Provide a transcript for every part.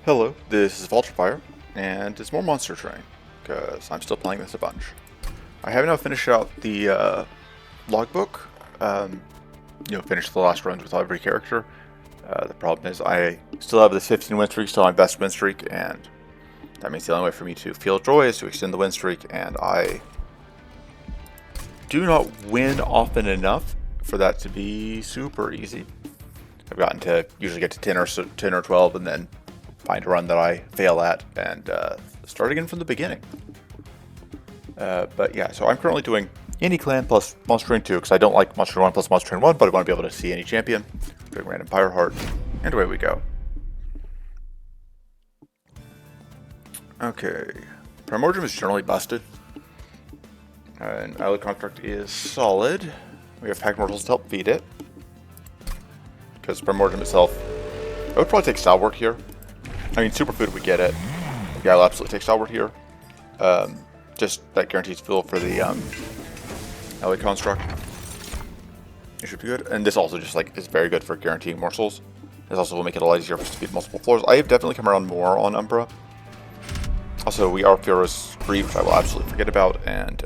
Hello, this is Vulturefire, and it's more Monster Train, because I'm still playing this a bunch. I have now finished out the logbook, finished the last runs with every character. The problem is I still have this 15 win streak, still my best win streak, and that means the only way for me to feel joy is to extend the win streak, and I do not win often enough for that to be super easy. I've gotten to usually get to 10 or 12 and then find a run that I fail at and start again from the beginning. But yeah, so I'm currently doing any clan plus Monster Train 2 because I don't like Monster Train 1 plus Monster Train 1, but I want to be able to see any champion. Doing Random Pyre Heart, and away we go. Okay, Primordium is generally busted. And Island Construct is solid. We have Pack Mortals to help feed it. Because Primordium itself, I would probably take Stalwart here. I mean, Superfood would get it. Yeah, I'll absolutely take Stalwart here. Just that guarantees fuel for the Alloy Construct. It should be good. And this also just is very good for guaranteeing morsels. This also will make it a lot easier for us to feed multiple floors. I have definitely come around more on Umbra. Also, we are Fiora's Grief, which I will absolutely forget about, and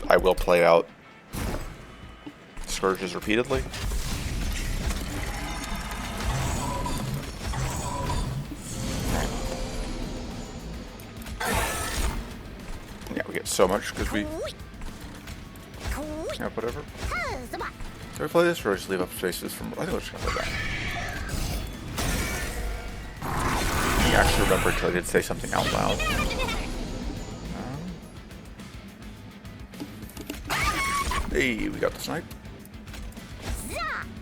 I will play out Scourges repeatedly. Yeah, we get so much because we... Yeah, whatever. Do we play this or just leave up spaces from... I think we're just going to play that. I actually remember until I did say something out loud. Hey, we got the snipe.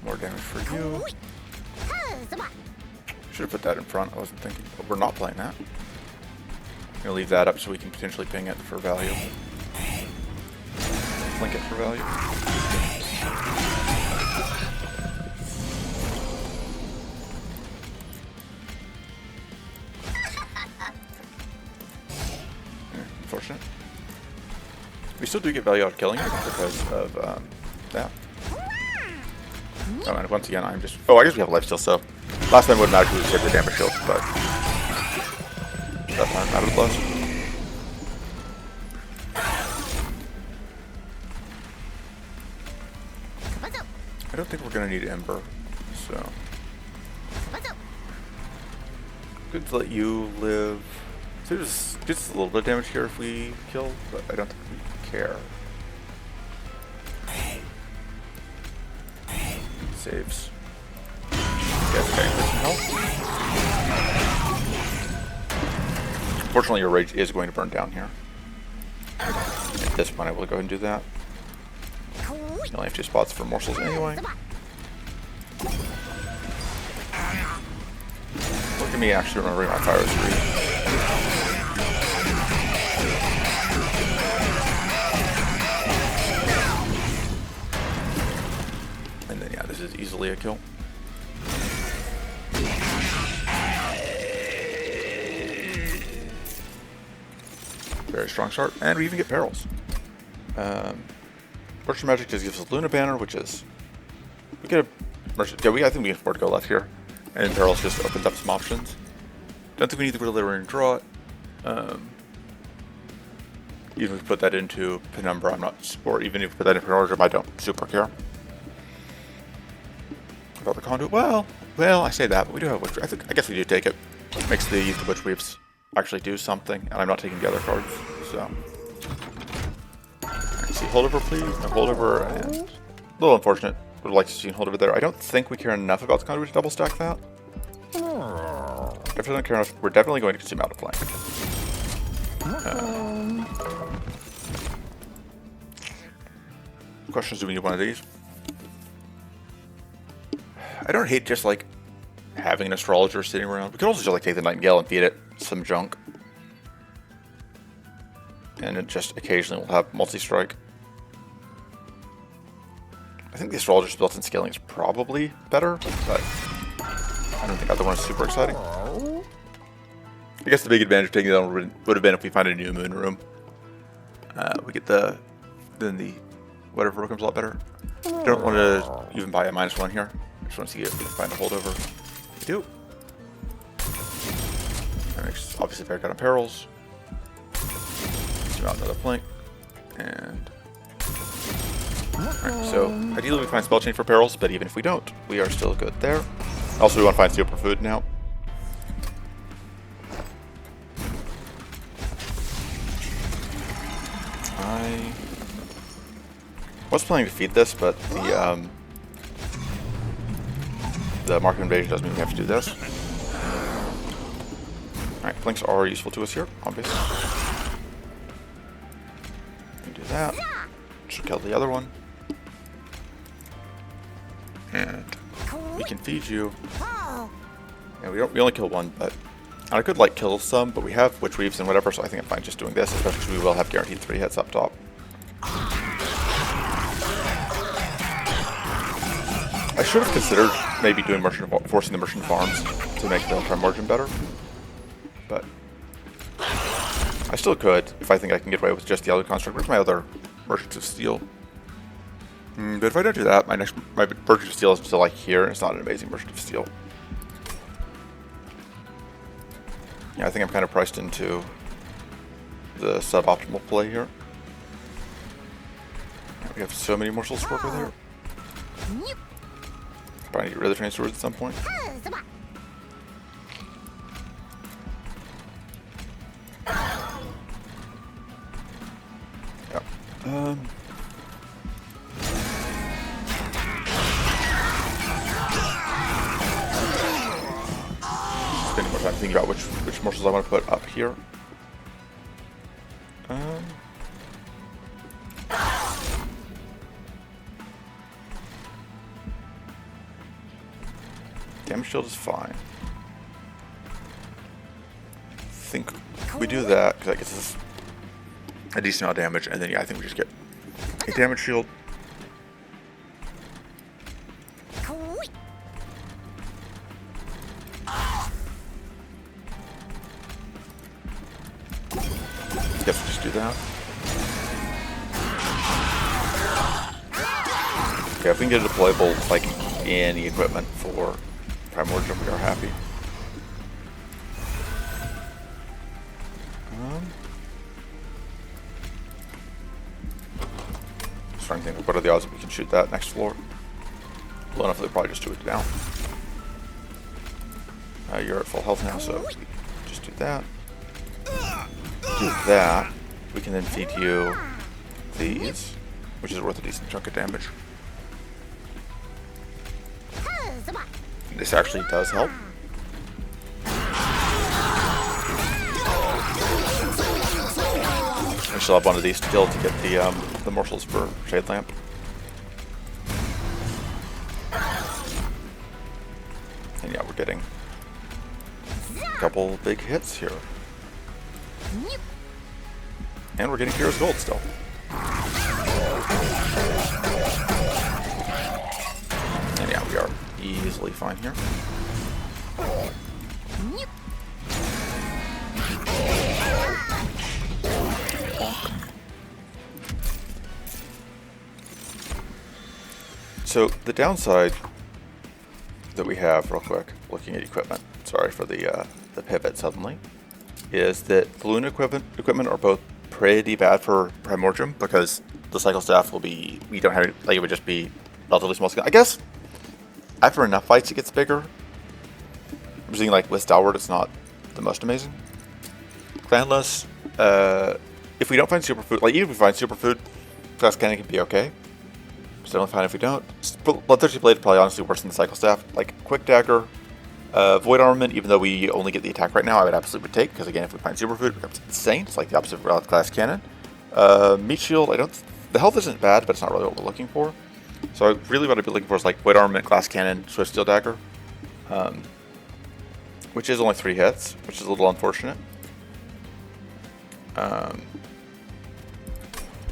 More damage for you. Should have put that in front, I wasn't thinking. But we're not playing that. I'm going to leave that up so we can potentially ping it for value. Link it for value. Unfortunate. We still do get value out of killing it because of that. Oh, and once again, I'm just... Oh, I guess we have lifesteal, so... Last time would matter because we saved the damage shield, but... That time mattered less. I don't think we're going to need Ember, so... Good to let you live... So just gets a little bit of damage here if we kill, but I don't think we care. Saves. Guys, okay, some health. Fortunately, your rage is going to burn down here. At this point, I will go ahead and do that. You only have 2 spots for morsels anyway. Look at me actually remembering my fire spree. And then, yeah, this is easily a kill. Very strong start, and we even get perils. Merchant Magic just gives us Luna Banner, which is... We get a Merchant... Yeah, I think we can afford to go left here. And perils just opens up some options. Don't think we need to really learn and draw it. Even if we put that into Penumbra, I'm not... Or even if we put that in Primordium, I don't super care. About the Conduit, well, I say that, but we do have Witch. I guess we do take it. Makes the Witch Weaves actually do something, and I'm not taking the other cards, so. See, holdover, please. No holdover, and a little unfortunate. Would like to see a holdover there. I don't think we care enough about the Conduit to double stack that. Definitely don't care enough. We're definitely going to consume out of flank. Questions? Do we need one of these? I don't hate just having an astrologer sitting around. We could also just take the Nightingale and feed it some junk. And it just occasionally will have multi-strike. I think the astrologer's built-in scaling is probably better, but I don't think either one is super exciting. I guess the big advantage of taking that one would have been if we find a new moon room. We get then the whatever becomes a lot better. I don't want to even buy a -1 here. I just want to see if we can find a holdover. We do. Looks obviously very good on perils. Zoom out another plank. And alright, so ideally we find spell chain for perils, but even if we don't, we are still good there. Also, we want to find superfood now. I was planning to feed this, but the market invasion does mean we have to do this. Alright, blinks are useful to us here, obviously. We can do that. Should kill the other one. And we can feed you. Yeah, we only kill one, but I could like kill some, but we have witch weaves and whatever, so I think I'm fine just doing this, especially because we will have guaranteed 3 hits up top. I should have considered maybe doing forcing the merchant farms to make the primordium better, but I still could if I think I can get away with just the other construct. Where's my other merchants of steel? But if I don't do that, my merchant of steel is still like here, and it's not an amazing merchant of steel. Yeah, I think I'm kind of priced into the suboptimal play here. We have so many morsels to work with here. Probably get rid of the train swords at some point. Yep. Spending more time thinking about which morsels I want to put up here. Damage shield is fine. I think we do that because that gets us a decent amount of damage, and then yeah, I think we just get a damage shield. Guess we just do that. Okay, if we can get a deployable like any equipment for primordium, we are happy. Just trying to think of what are the odds that we can shoot that next floor. Low enough that they'll probably just do it down. You're at full health now, so just do that. Do that. We can then feed you these, which is worth a decent chunk of damage. This actually does help. I still have one of these to kill to get the morsels for Shade Lamp. And yeah, we're getting a couple big hits here. And we're getting Hero's Gold still. And yeah, we are easily fine here. So the downside that we have, real quick, looking at equipment, sorry for the pivot suddenly, is that balloon equipment are both pretty bad for primordium because the cycle staff will be, we don't have, like, it would just be relatively small scale. I guess after enough fights it gets bigger. I'm seeing like with Stalwart it's not the most amazing. Clanless, if we don't find superfood, like even if we find superfood, Glass Cannon can be okay. Still fine if we don't. Bloodthirsty Blade is probably honestly worse than the cycle staff. Like Quick Dagger, Void Armament, even though we only get the attack right now, I would absolutely take, because again, if we find superfood, it becomes insane. It's like the opposite of Glass Cannon. Meat Shield, the health isn't bad, but it's not really what we're looking for. So really what I'd be looking for is like Void Armament, Glass Cannon, Swift Steel Dagger. Which is only 3 hits, which is a little unfortunate.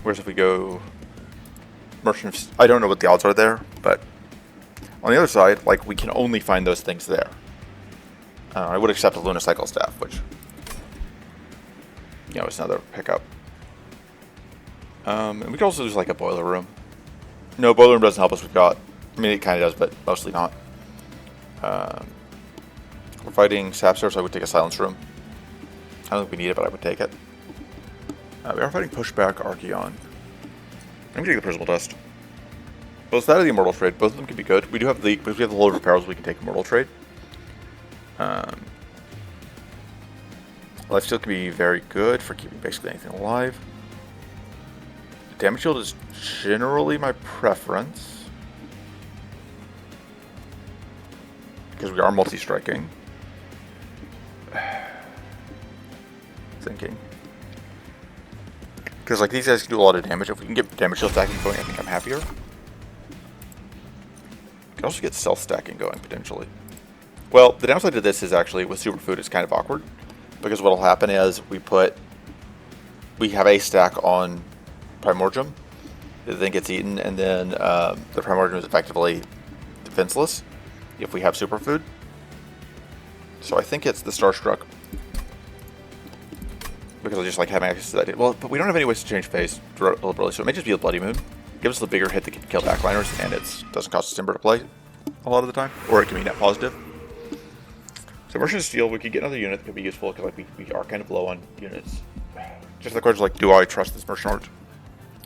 Whereas if we go Merchant, I don't know what the odds are there, but on the other side, like, we can only find those things there. I would accept a Luna Cycle Staff, which, you know, is another pickup. And we could also use like a Boiler Room. No, Boiler Room doesn't help us. We've got, I mean, it kind of does, but mostly not. We're fighting Sapstar, so I would take a Silence Room. I don't think we need it, but I would take it. We are fighting Pushback Archeon. I'm going to take the Prismal Dust. Both that or the Immortal Trade. Both of them can be good. We do have the, because we have the Load of Perils, we can take Immortal Trade. Lifesteal can be very good for keeping basically anything alive. Damage Shield is generally my preference, because we are multi-striking. Thinking. Because like these guys can do a lot of damage. If we can get damage shield stacking going, I think I'm happier. We can also get stealth stacking going, potentially. Well, the downside to this is actually, with Superfood, it's kind of awkward. Because what will happen is, we have a stack on Primordium, that then gets eaten, and then the Primordium is effectively defenseless if we have Superfood. So I think it's the Starstruck. Because I just like having access to that. Well, but we don't have any ways to change phase deliberately, so it may just be a Bloody Moon. Give us the bigger hit that can kill backliners, and it doesn't cost us Timber to play a lot of the time. Or it can be net positive. So Merchant of Steel, we could get another unit that could be useful, because like we are kind of low on units. Just the question is like, do I trust this Merchant Art?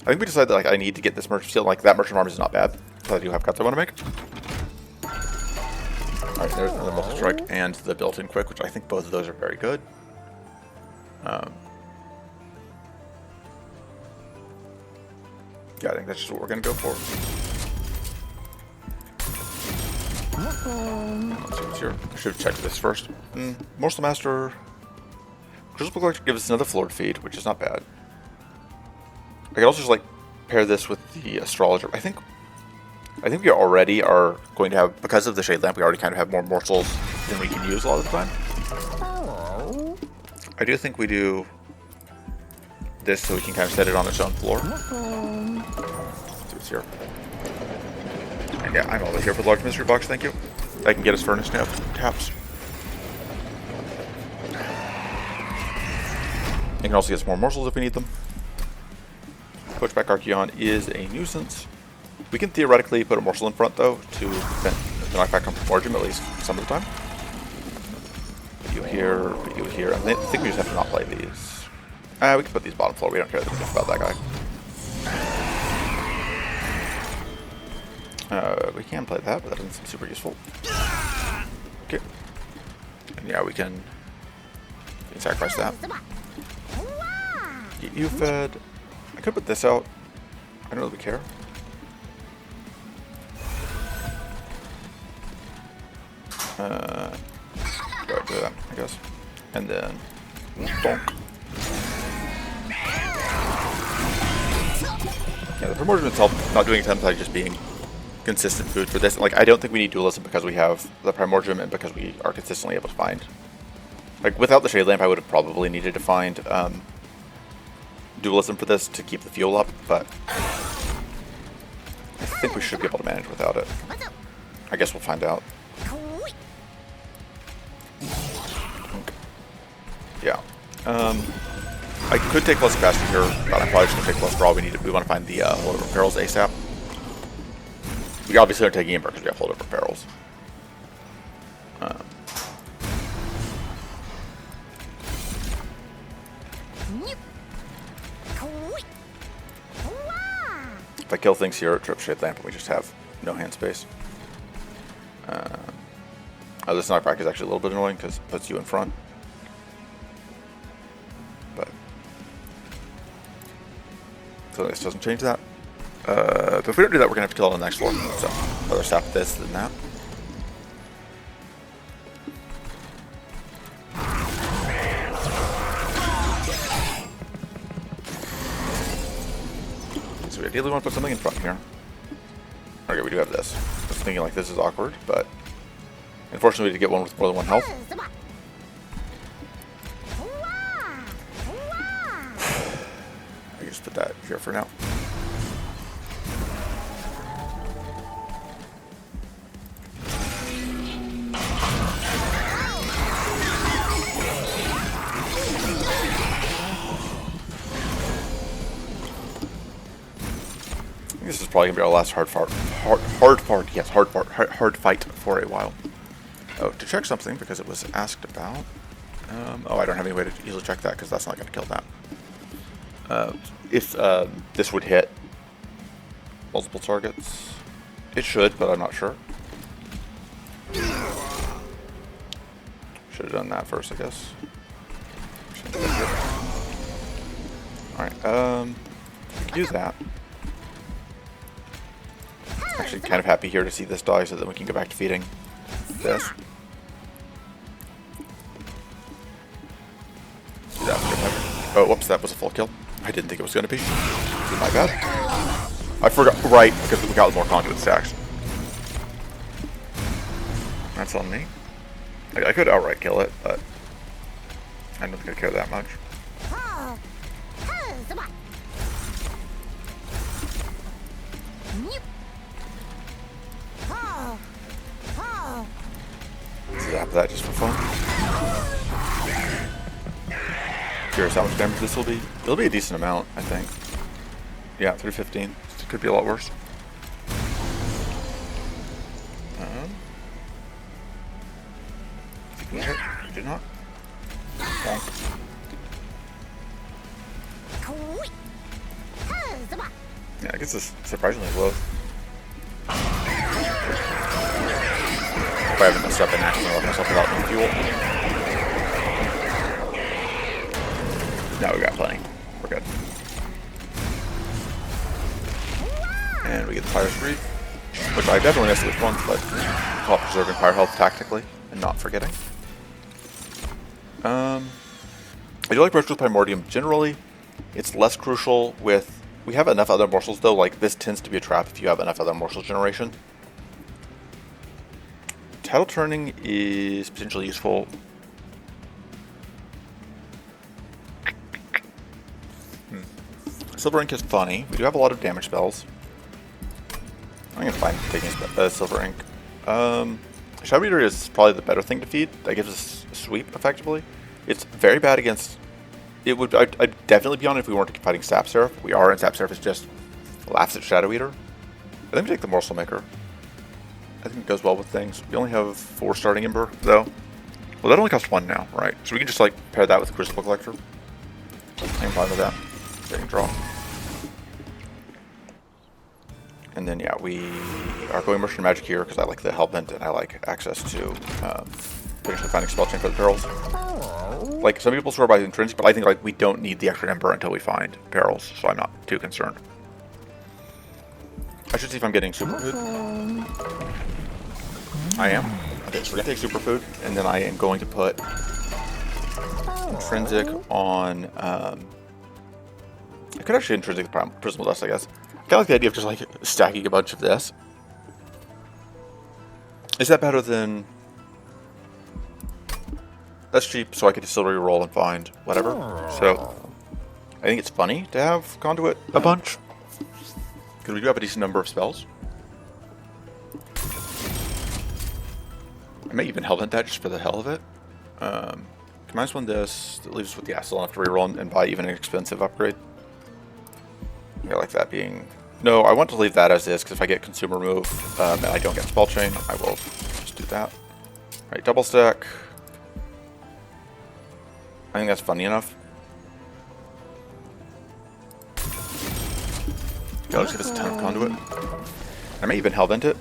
I think we decided that like I need to get this Merchant of Steel. Like that Merchant Arm is not bad, because I do have cuts I want to make. Alright, there's another multi-strike and the built-in quick, which I think both of those are very good. Yeah, I think that's just what we're going to go for. Let's see what's here. I should have checked this first. Morsel Master. Crystal Collector gives us another Floor Feed, which is not bad. I could also just like pair this with the Astrologer. I think we already are going to have, because of the Shade Lamp, we already kind of have more morsels than we can use a lot of the time. I do think we do this so we can kind of set it on its own floor. Let's see what's here. And yeah, I'm over here for the large mystery box, thank you. That can get us furnace taps. You can also get some more morsels if we need them. Pushback Archeon is a nuisance. We can theoretically put a morsel in front though to prevent the knockback on Primordium at least some of the time. Put you here, and I think we just have to not play these. We can put these bottom floor, we don't care enough about that guy. We can play that, but that doesn't seem super useful. Okay. And yeah, we can sacrifice that. Get you fed. I could put this out. I don't really care. Go ahead and do that, I guess. And then bonk. Yeah, the Primordium itself, not doing attempts, like just being consistent food for this. Like, I don't think we need dualism because we have the Primordium and because we are consistently able to find. Like, without the Shade Lamp, I would have probably needed to find dualism for this to keep the fuel up, but I think we should be able to manage without it. I guess we'll find out. Yeah. I could take less capacity here, but I'm probably just going to take less for all we need. We want to find the holdover perils ASAP. We obviously are taking Ember because we have holdover perils. If I kill things here, it trips Shade Lamp, and we just have no hand space. This knockback is actually a little bit annoying because it puts you in front. But so this doesn't change that. But if we don't do that, we're gonna have to kill on the next floor. So rather stop this than that. So we ideally want to put something in front here. Okay, we do have this. I was thinking like this is awkward, but unfortunately we need to get one with more than one health. I can just put that here for now. This is probably gonna be our last hard fight for a while. Oh, to check something because it was asked about. Oh, I don't have any way to easily check that because that's not going to kill that. If this would hit multiple targets, it should, but I'm not sure. Should have done that first, I guess. Alright, do that. Actually, kind of happy here to see this die so that we can go back to feeding this. Do that. Oh, whoops, that was a full kill. I didn't think it was going to be. My bad. I forgot, right, because we got more conduit stacks. That's on me. I could outright kill it, but I don't think I care that much. Zap that just for fun. Curious how much damage this will be. It'll be a decent amount, I think. Yeah, 315. It could be a lot worse. Did not. Okay. Yeah, I guess it's surprisingly low. If I haven't messed up and accidentally left myself without any fuel. No, we got plenty. We're good. And we get the Fire's Grief, which I definitely missed this once, but while preserving fire health tactically and not forgetting. I do like Brush with Primordium. Generally, it's less crucial with... We have enough other morsels, though. Like, this tends to be a trap if you have enough other morsel generation. Title turning is potentially useful. Silver Ink is funny. We do have a lot of damage spells. I'm going to find taking Silver Ink. Shadow Eater is probably the better thing to feed. That gives us a sweep, effectively. It's very bad against... I'd definitely be on it if we weren't fighting Sap Seraph. We are, and Sap Seraph is just laughs at Shadow Eater. I think we take the Morsel Maker. I think it goes well with things. We only have 4 starting Ember, though. Well, that only costs 1 now, right? So we can just, like, pair that with the Crucible Collector. I'm fine with that. Getting draw. And then, yeah, we are going Merchant Magic here because I like the Hellbent and I like access to potentially finding Spell Chain for the Perils. Like, some people swear by Intrinsic, but I think, like, we don't need the extra Ember until we find Perils, so I'm not too concerned. I should see if I'm getting Superfood. I am. Okay, so we're going to take Superfood, and then I am going to put Intrinsic on... I could actually Intrinsic Prismal Dust, I guess. I kind of like the idea of just, like, stacking a bunch of this. Is that better than... That's cheap, so I can still re-roll and find whatever. So, I think it's funny to have Conduit a bunch. Because we do have a decent number of spells. I may even Hellbent that just for the hell of it. Minus 1 this, that leaves us with the still enough to re-roll and buy even an expensive upgrade. I like that being... No, I want to leave that as is, because if I get Consumer Move and I don't get Spell Chain, I will just do that. Alright, double stack. I think that's funny enough. Yeah, let's give us a ton of Conduit. I may even Hellbent it.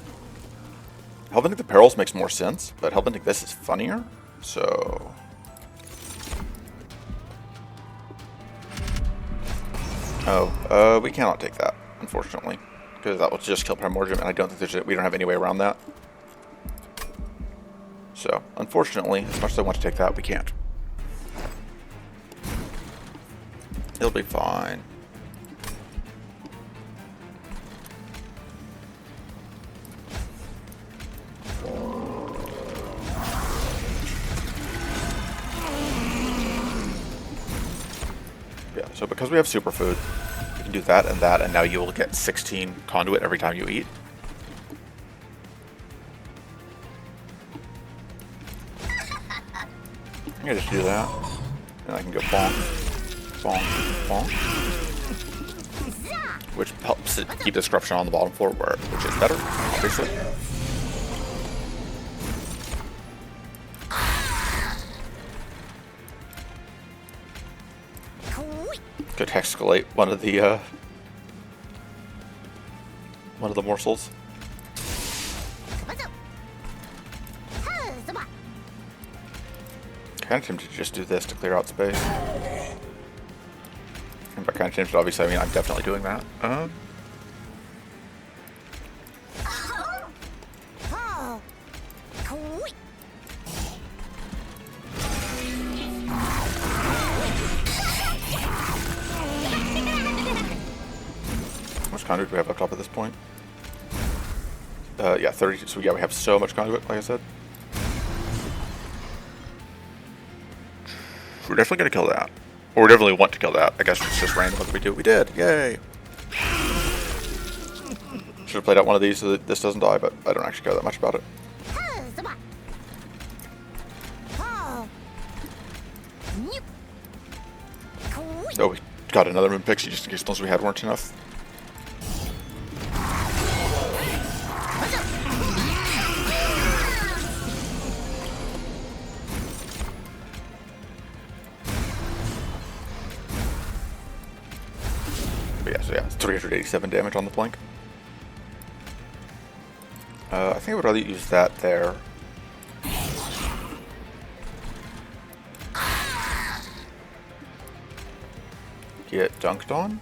Hellbenting the Perils makes more sense, but Hellbenting this is funnier, so... Oh, we cannot take that, unfortunately, because that will just kill Primordium, and I don't think we don't have any way around that. So, unfortunately, as much as I want to take that, we can't. It'll be fine. Yeah, so because we have Superfood, we can do that, and now you will get 16 Conduit every time you eat. I'm gonna just do that, and I can go bonk, bonk, bonk, which helps it keep this corruption on the bottom floor, which is better, obviously. Could escalate one of the morsels. Kind of tempted to just do this to clear out space. And by kind of tempted, obviously, I mean I'm definitely doing that. How much conduit do we have up top at this point? Yeah, 30. So yeah, we have so much conduit, like I said. We're definitely going to kill that. Or we definitely want to kill that. I guess it's just random what we do. We did. Yay. Should have played out one of these so that this doesn't die, but I don't actually care that much about it. Oh, we got another moon pixie just in case those we had weren't enough. So yeah, it's 387 damage on the plank. I think I would rather use that there. Get dunked on.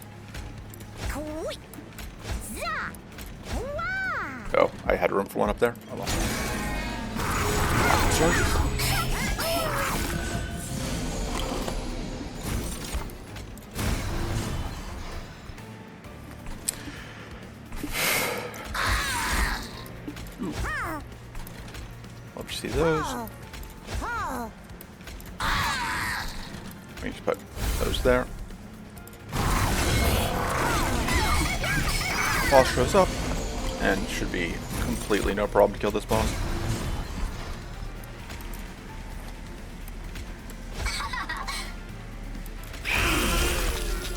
Oh, I had room for one up there. I lost it. Let's see those. Let me just put those there. Boss shows up, and should be completely no problem to kill this boss.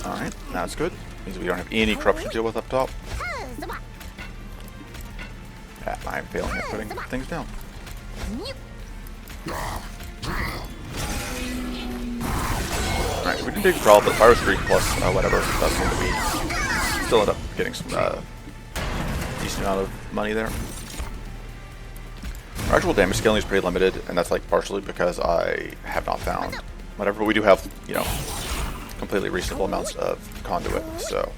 Alright, that's good. Means we don't have any corruption to deal with up top. Yeah, I'm failing at putting things down. Alright, we didn't take the draw, but Fire Streak plus whatever does seem to be still end up getting some decent amount of money there. Our actual damage scaling is pretty limited, and that's like partially because I have not found whatever. But we do have, you know, completely reasonable amounts of conduit, so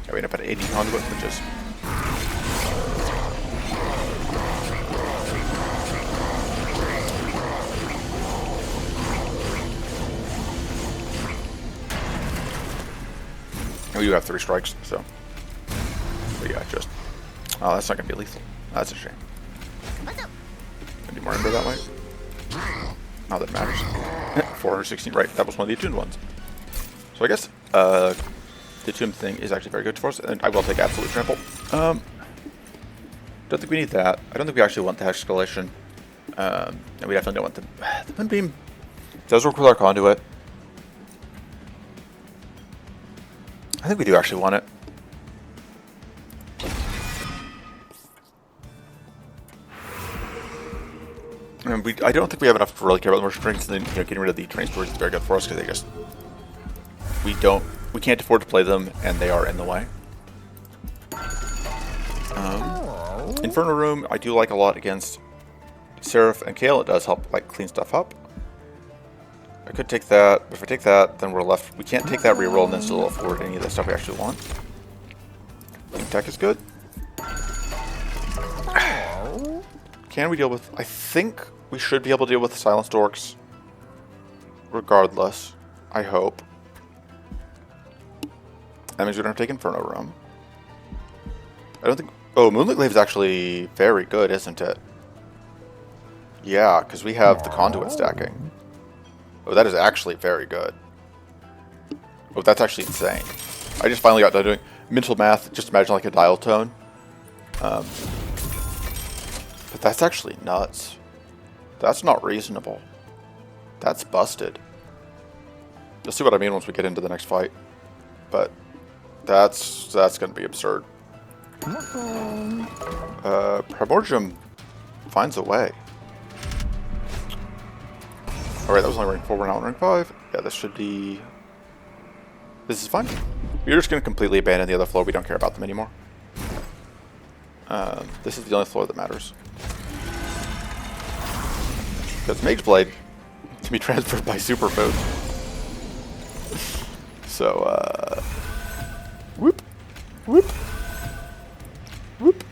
yeah, we end up at 80 conduit, which is we do have 3 strikes, so. But yeah, just. Oh, that's not going to be lethal. That's a shame. Maybe more Ember that way. Not that it matters. 416, right. That was one of the attuned ones. So I guess the attuned thing is actually very good for us, and I will take Absolute Trample. Don't think we need that. I don't think we actually want the escalation. And we definitely don't want the Moonbeam. It does work with our conduit. I think we do actually want it. And I don't think we have enough to really care about the merchant drinks, and then, you know, getting rid of the train stores is very good for us because they just we can't afford to play them, and they are in the way. Inferno Room I do like a lot against Seraph and Kale. It does help like clean stuff up. I could take that, but if I take that, then we're left. We can't take that reroll and then still afford any of the stuff we actually want. Tech is good. Can we deal with... I think we should be able to deal with the Silenced Orcs. Regardless. I hope. That means we don't have to take Inferno Room. I don't think... Oh, Moonlit Glaive is actually very good, isn't it? Yeah, because we have the Conduit stacking. Oh, that is actually very good. Oh, that's actually insane. I just finally got done doing mental math. Just imagine like a dial tone. But that's actually nuts. That's not reasonable. That's busted. You'll see what I mean once we get into the next fight. But that's going to be absurd. Primordium finds a way. Alright, that was only rank 4, we're now in rank 5. Yeah, this should be... This is fine. We're just going to completely abandon the other floor. We don't care about them anymore. This is the only floor that matters. Because Mageblade can be transferred by superfood. So, whoop, whoop, whoop.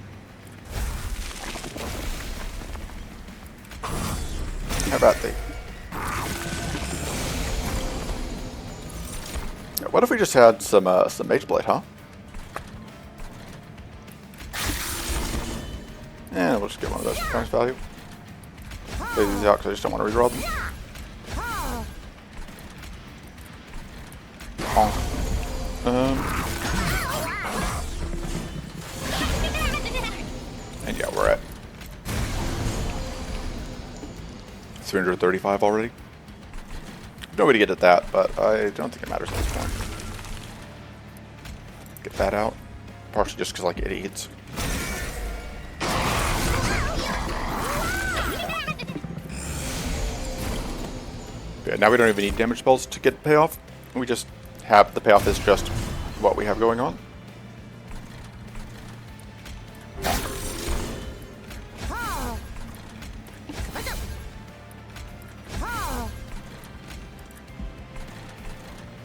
How about they? What if we just had some Mageblade, huh? And we'll just get one of those for price value. Play these out because I just don't want to redraw them. And yeah, we're at 335 already. No way to get at that, but I don't think it matters at this point. Get that out. Partially just because, like, it eats. Yeah, now we don't even need damage spells to get payoff. We just have the payoff is just what we have going on.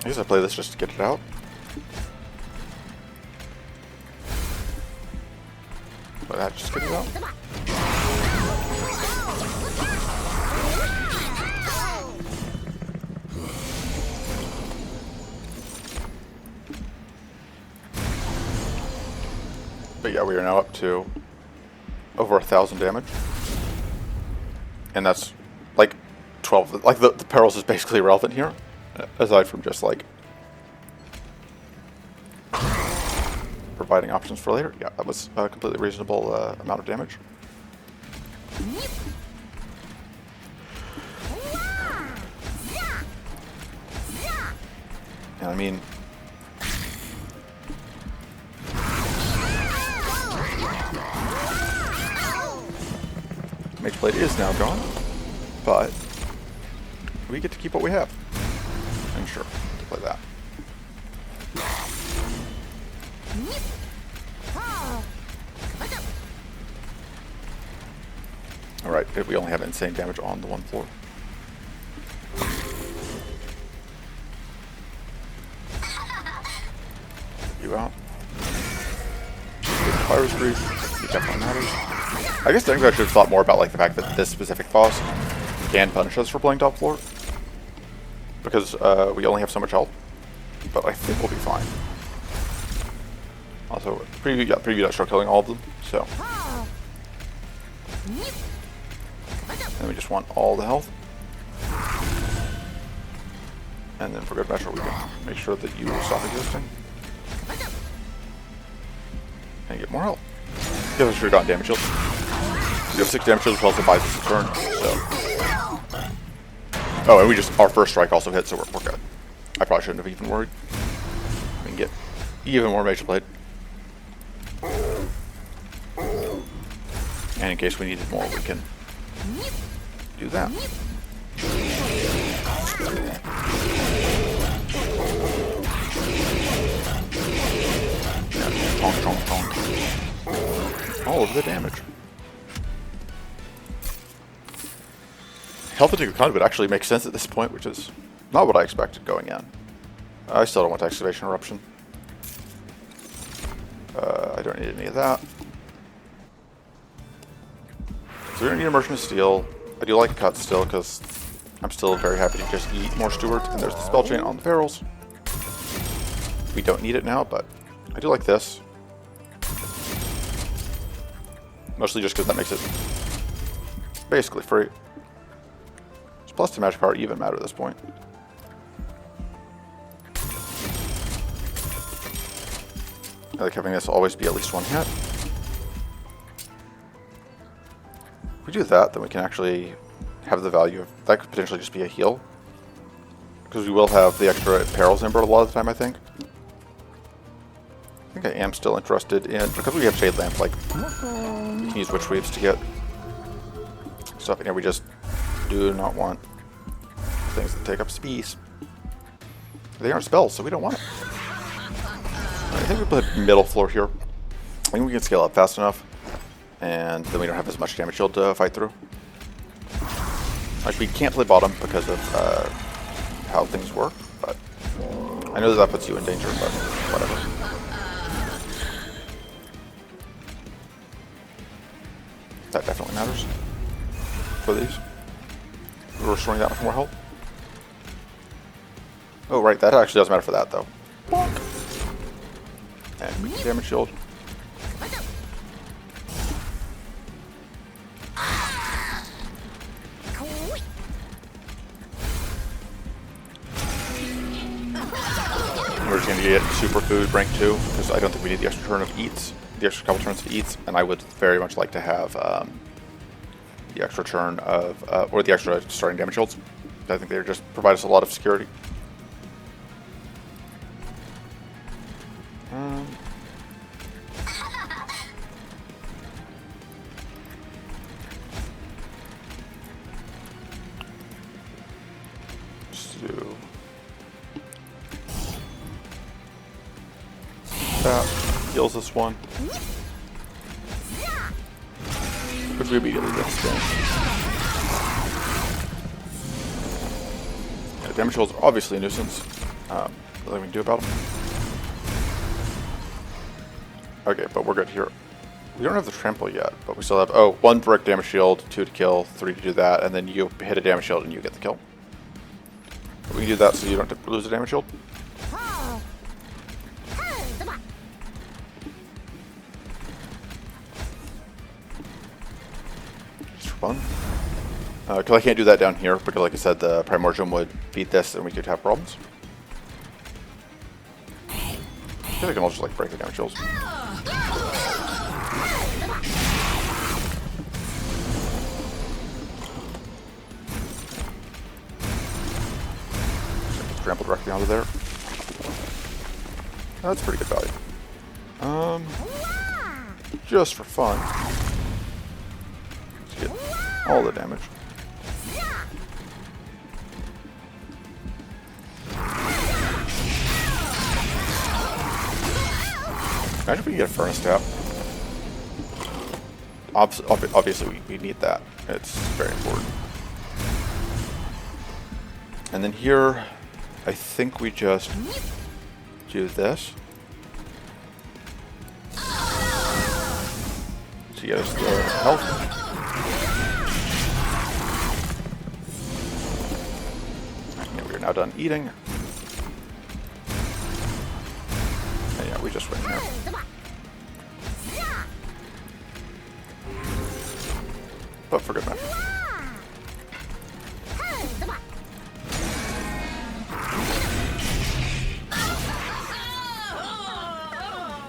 I guess I play this just to get it out. But that just get it out. But yeah, we are now up to over 1,000 damage. And that's like 12. Like the perils is basically irrelevant here. Aside from just like providing options for later. Yeah, that was a completely reasonable amount of damage. And I mean, Mageblade is now gone, but we get to keep what we have. And sure, to play that. Alright, we only have insane damage on the one floor. You out. Virus Breeze. It definitely matters. I guess technically I should have thought more about like the fact that this specific boss can punish us for playing top floor. Because we only have so much health. But I think we'll be fine. Also, preview that start killing all of them, so. And we just want all the health. And then for good measure, we can make sure that you stop existing. And get more health. Give us your gun damage shield. You have 6 damage shields, which also buys us a turn, so. Oh, and we just, our first strike also hit, so we're good. I probably shouldn't have even worried. We can get even more Mageblade. And in case we needed more, we can do that. Tonk, tonk, tonk. All of the damage. Health into conduit actually makes sense at this point, which is not what I expected going in. I still don't want Excavation Eruption. I don't need any of that. So we don't need Immersion of Steel. I do like Cut still, because I'm still very happy to just eat more Stewards, and there's the Spell Chain on the perils. We don't need it now, but I do like this. Mostly just because that makes it basically free. So plus 2 magic power even matter at this point. I like having this always be at least 1 hit. If we do that, then we can actually have the value of... That could potentially just be a heal. Because we will have the extra perils number a lot of the time, I think. I think I am still interested in... Because we have Shade Lamp, like... You can use Witch Weaves to get stuff in here. We just do not want things that take up space. They aren't spells, so we don't want it. I think we put middle floor here. I think we can scale up fast enough. And then we don't have as much damage shield to fight through. Like, we can't play bottom because of how things work, but I know that puts you in danger, but whatever. That definitely matters for these. We're restoring that much more health. Oh, right, that actually does matter for that, though. And we can damage shield. We're just going to get superfood rank 2, because I don't think we need the extra turn of eats, the extra couple turns of eats, and I would very much like to have the extra turn of, or the extra starting damage shields. I think they just provide us a lot of security. That heals this one. Which we immediately get this game. Yeah, damage shields are obviously a nuisance. Nothing we can do about them. Okay, but we're good here. We don't have the trample yet, but we still have, oh, 1 brick damage shield, 2 to kill, 3 to do that, and then you hit a damage shield and you get the kill. We can do that so you don't have to lose a damage shield. Just for fun. Because I can't do that down here, because like I said, the primordium would beat this and we could have problems. I feel like I can also just like break the damage shields. Trample directly onto there. That's pretty good value. Just for fun. Let's get all the damage. Imagine if we can get a furnace tap. Obviously, we need that. It's very important. And then here, I think we just do this. To get us the health. Okay, we are now done eating. And yeah, we just win here. But for good measure.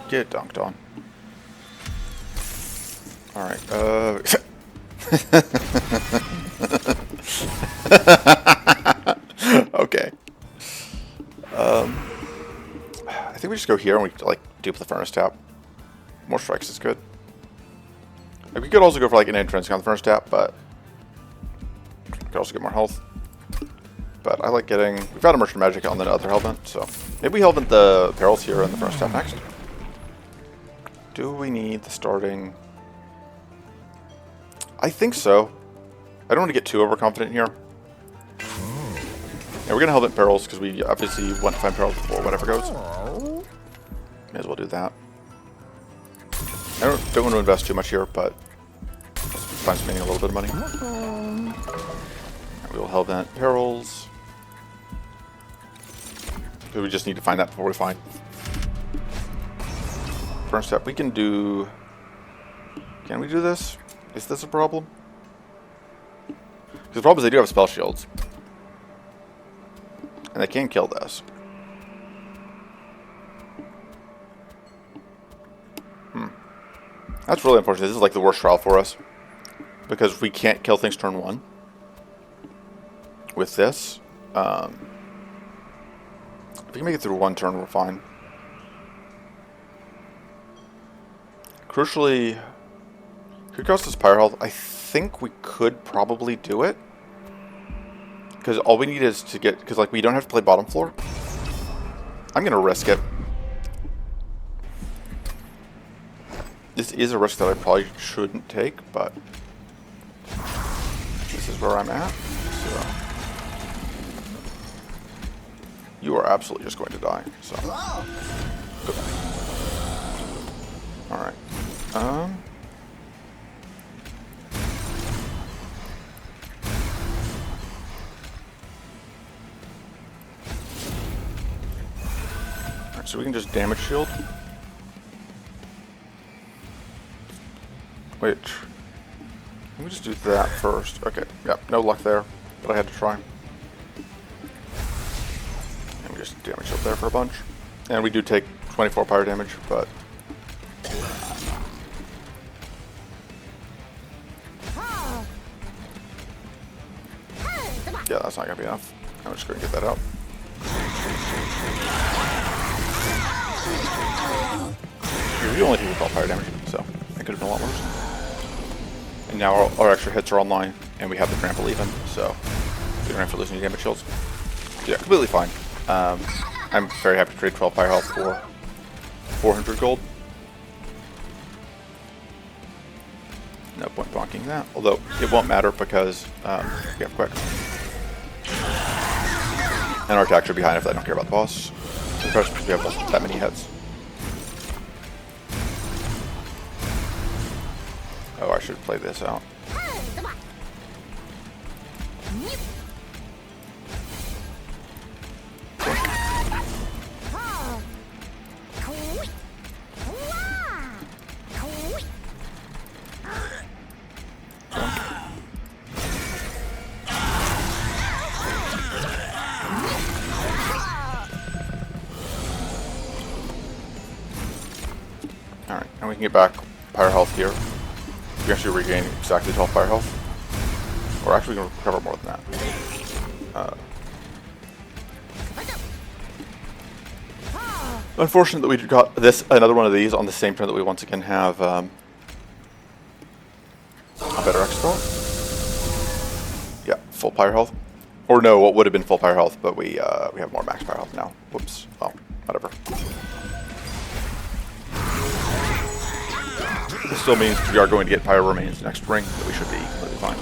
Get dunked on. Alright, okay. I think we just go here and we like dupe the furnace tap. More strikes is good. Like, we could also go for like an entrance on the furnace tap, but we could also get more health. But I like getting, we've got a merchant magic on the other hellvent, so maybe we hellvent the perils here and the furnace tap next. Do we need the starting? I think so. I don't want to get too overconfident here. Yeah, we're going to hellvent perils because we obviously want to find perils before whatever goes. May as well do that. I don't want to invest too much here, but find spending a little bit of money. And we will hellvent perils. We just need to find that before we find. First step, we can do... Can we do this? Is this a problem? Because the problem is they do have spell shields. And they can kill this. That's really unfortunate. This is like the worst trial for us. Because we can't kill things turn 1. With this. If we can make it through 1 turn, we're fine. Crucially, could cost us pyre health. I think we could probably do it. Because all we need is to get... Because like we don't have to play bottom floor. I'm going to risk it. This is a risk that I probably shouldn't take, but this is where I'm at. So you are absolutely just going to die. So good. All right. Alright, so we can just damage shield. Wait. Let me just do that first. Okay, yep, no luck there, but I had to try. And we just damage shield there for a bunch. And we do take 24 pyro damage, but yeah, that's not going to be enough. I'm just going to get that out. You only take 12 fire damage, so that could have been a lot worse. And now our extra hits are online, and we have the trample even, so we don't have to lose any damage shields. So yeah, completely fine. I'm very happy to trade 12 fire health for 400 gold. No point bonking that, although it won't matter because we have quick. And our attacks are behind if I don't care about the boss, especially because we have that many hits. Oh, I should play this out. Alright, and we can get back pyro health here. We actually regain exactly 12 fire health. We're actually going to recover more than that. Unfortunate that we got another one of these on the same turn that we once again have a better expert. Yeah, full pyro health. Or no, what would have been full pyro health, but we have more max pyro health now. Whoops. Well, whatever. This still means we are going to get pyro remains next ring, but we should be completely fine.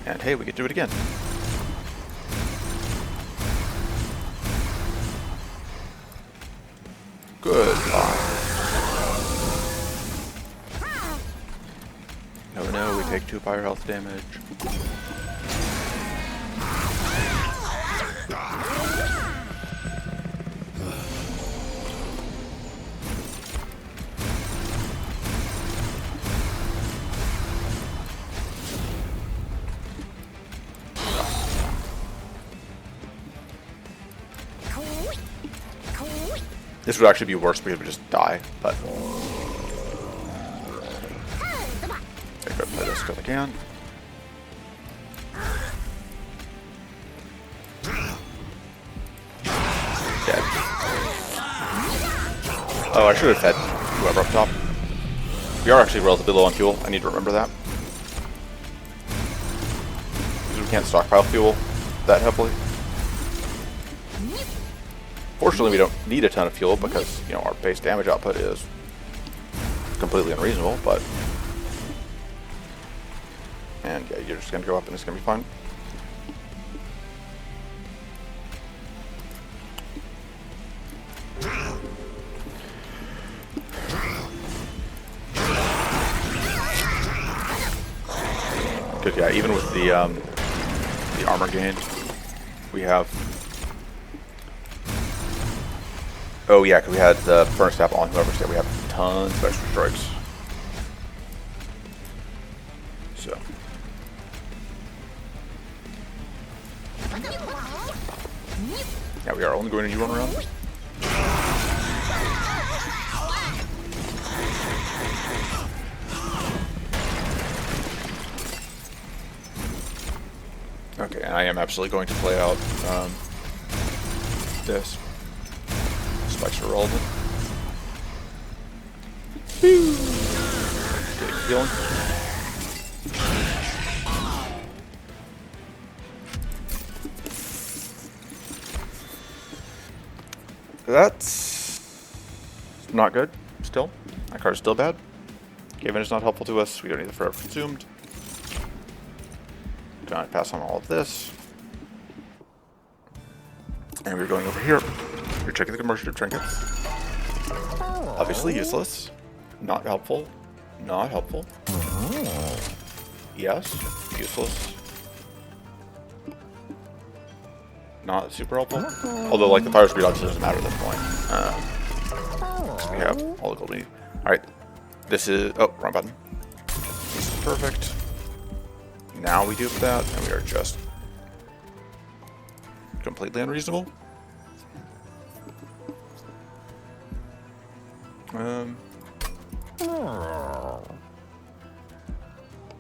And hey, we get to do it again. Good. No, we take 2 pyro health damage. This would actually be worse because we just die, but okay, go play this because I can. Dead. Oh, I should have fed whoever up top. We are actually relatively low on fuel. I need to remember that. Because we can't stockpile fuel that heavily. Fortunately, we don't need a ton of fuel because, you know, our base damage output is completely unreasonable, but... And yeah, you're just going to go up and it's going to be fine. Good, yeah, even with the armor gain, we have... Oh yeah, because we had the Furnace Tap on whoever said we have tons of extra strikes. So. Yeah, we are only going to do 1 round. Okay, and I am absolutely going to play out this. Spikes are relevant. Get healing. That's not good. Still, that card is still bad. Given it's not helpful to us, we don't need the forever consumed. Gonna pass on all of this. And we're going over here. We're checking the commercial trinkets. Obviously useless. Not helpful. Not helpful. Yes. Useless. Not super helpful. Although, like, the fire speed obviously doesn't matter at this point. So we have all the gold we need. Alright. This is... Oh, wrong button. This is perfect. Now we do that, and we are just completely unreasonable.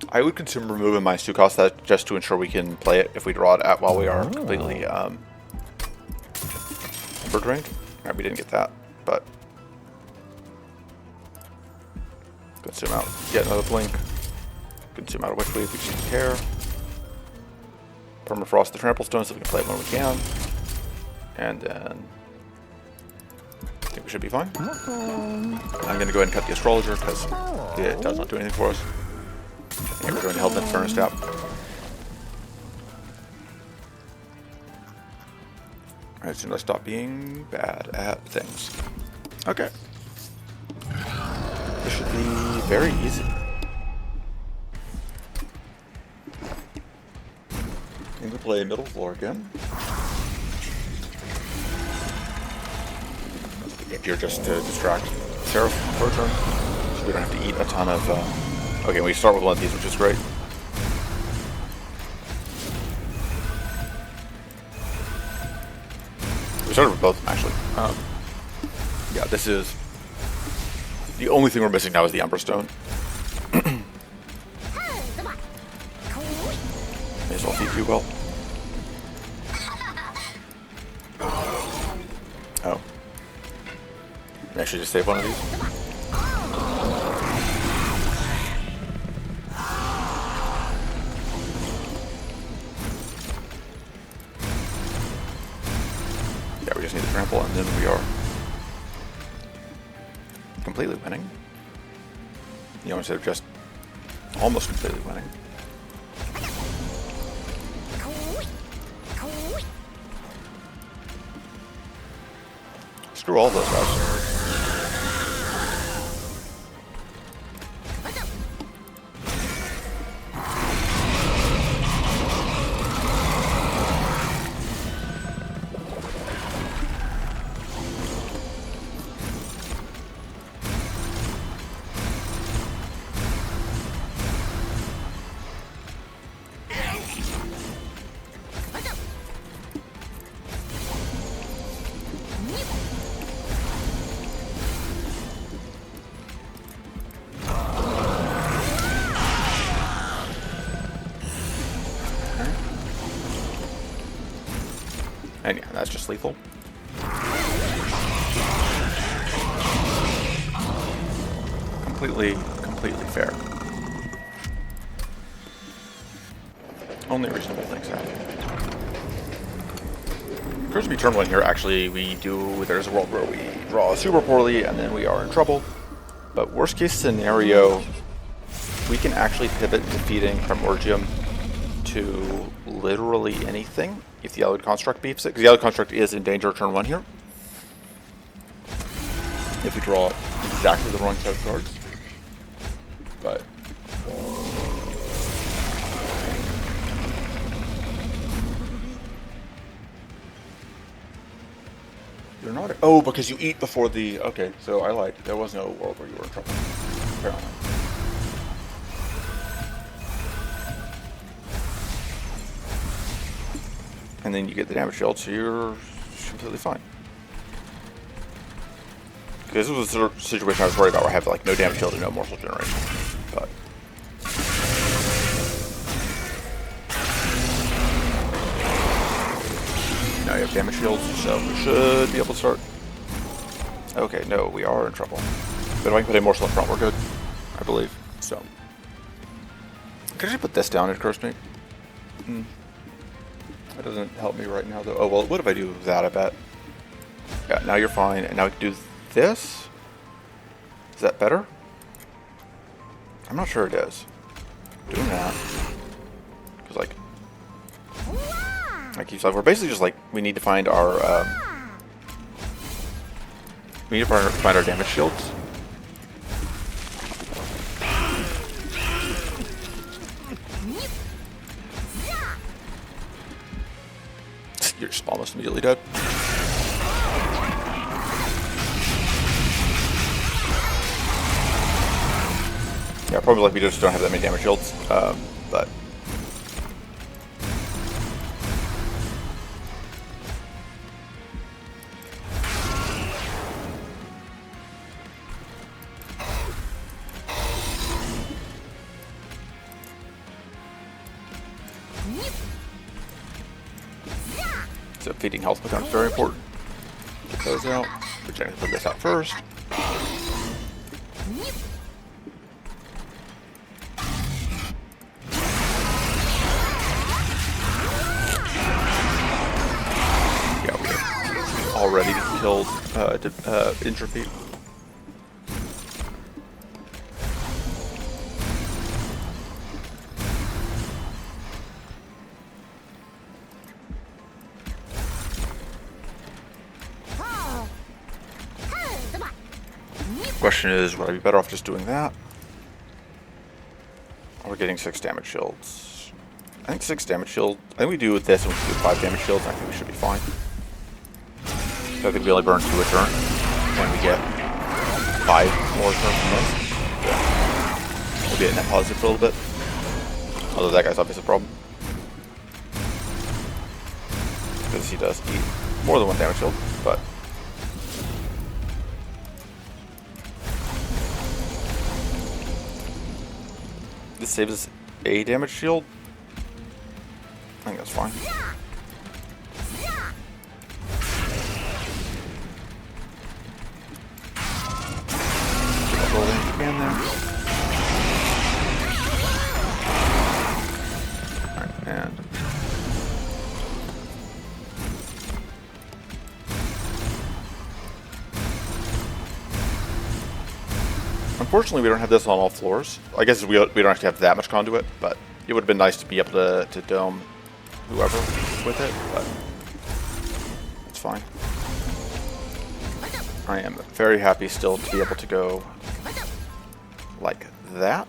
I would consider removing my Stu cost that just to ensure we can play it if we draw it at while we are completely overdrained. Alright, we didn't get that, but consume out, get another blink. Consume out of Witch Weave, we just don't care. Permafrost the Trample Stone so we can play it when we can. And then I think we should be fine. I'm going to go ahead and cut the Astrologer because it does not do anything for us. And we're going to Hellbent Furnace Tap. Alright, as soon as I stop being bad at things. Okay. This should be very easy. I'm going to play middle floor again. You're just to distract Seraph for a turn, so we don't have to eat a ton of... Okay, we start with one of these, which is great. We started with both of them, actually. Yeah, this is... The only thing we're missing now is the Ember Stone. May as well feed you well. Oh. I should just save one of these. Yeah, we just need to trample and then we are completely winning. You know, instead of just almost completely winning. Screw all those guys. And yeah, that's just lethal. Completely fair. Only reasonable things happen. Occurs to be turn one here, actually, there's a world where we draw super poorly and then we are in trouble. But worst case scenario, we can actually pivot defeating Primordium to literally anything if the Yellow Construct beefs it, because the Yellow Construct is in danger turn one here. If we draw exactly the wrong set of cards. But you're not. Oh, because you eat before the. Okay, so I lied. There was no world where you were in trouble. Apparently. And then you get the damage shield, so you're completely fine. This was a situation I was worried about where I have like no damage shield and no morsel generation. But now you have damage shields, so we should be able to start. Okay, no, we are in trouble. But if I can put a morsel up front, we're good, I believe. So could I just put this down? It occurs to me. That doesn't help me right now, though. Oh, well, what if I do that, I bet? Yeah, now you're fine. And now we can do this. Is that better? I'm not sure it is. Doing that. Because, like you said, we're basically just like, we need to find our, we need to find our damage shields. You're just almost immediately dead. Yeah, probably like we just don't have that many damage shields, but... So feeding health becomes very important. Get those out. We're trying to put this out first. Yeah, we have already killed Entropy. Question is, would I be better off just doing that? Or we're getting 6 damage shields. I think 6 damage shields. I think we do this and we do 5 damage shields, and I think we should be fine. So I think we only burn 2 a turn, and we get 5 more turns from this. Yeah. We'll be a net positive for a little bit. Although that guy's obviously a problem. Because he does eat more than 1 damage shield, but... This saves us a damage shield. I think that's fine. Again there. Alright, and unfortunately, we don't have this on all floors. I guess we don't actually have that much conduit, but it would have been nice to be able to dome whoever with it, but it's fine. I am very happy still to be able to go like that.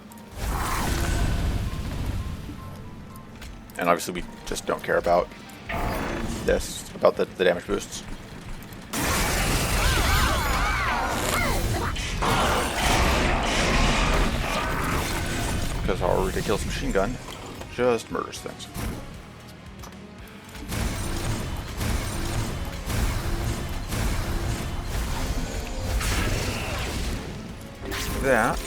And obviously we just don't care about this, about the damage boosts. Because our ridiculous machine gun just murders things. That.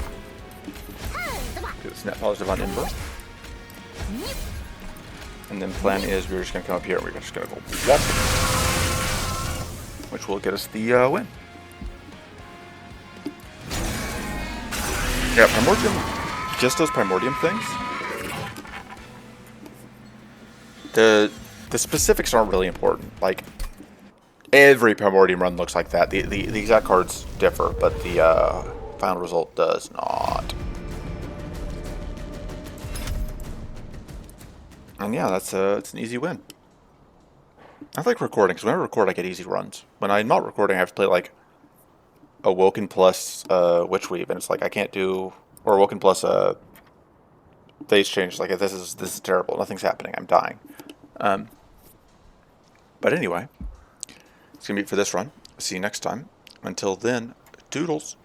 It's net positive on Ember. And then plan is we're just going to come up here and we're just going to go whoop, which will get us the win. Yeah, Primordium just does Primordium things. The specifics aren't really important. Like, every Primordium run looks like that. The exact cards differ, but the final result does not. And yeah, it's an easy win. I like recording, because when I record I get easy runs. When I'm not recording I have to play like Awoken plus Witchweave, and it's like I can't do, or Awoken plus phase change. Like this is terrible. Nothing's happening. I'm dying. But anyway, it's gonna be it for this run. See you next time. Until then, toodles.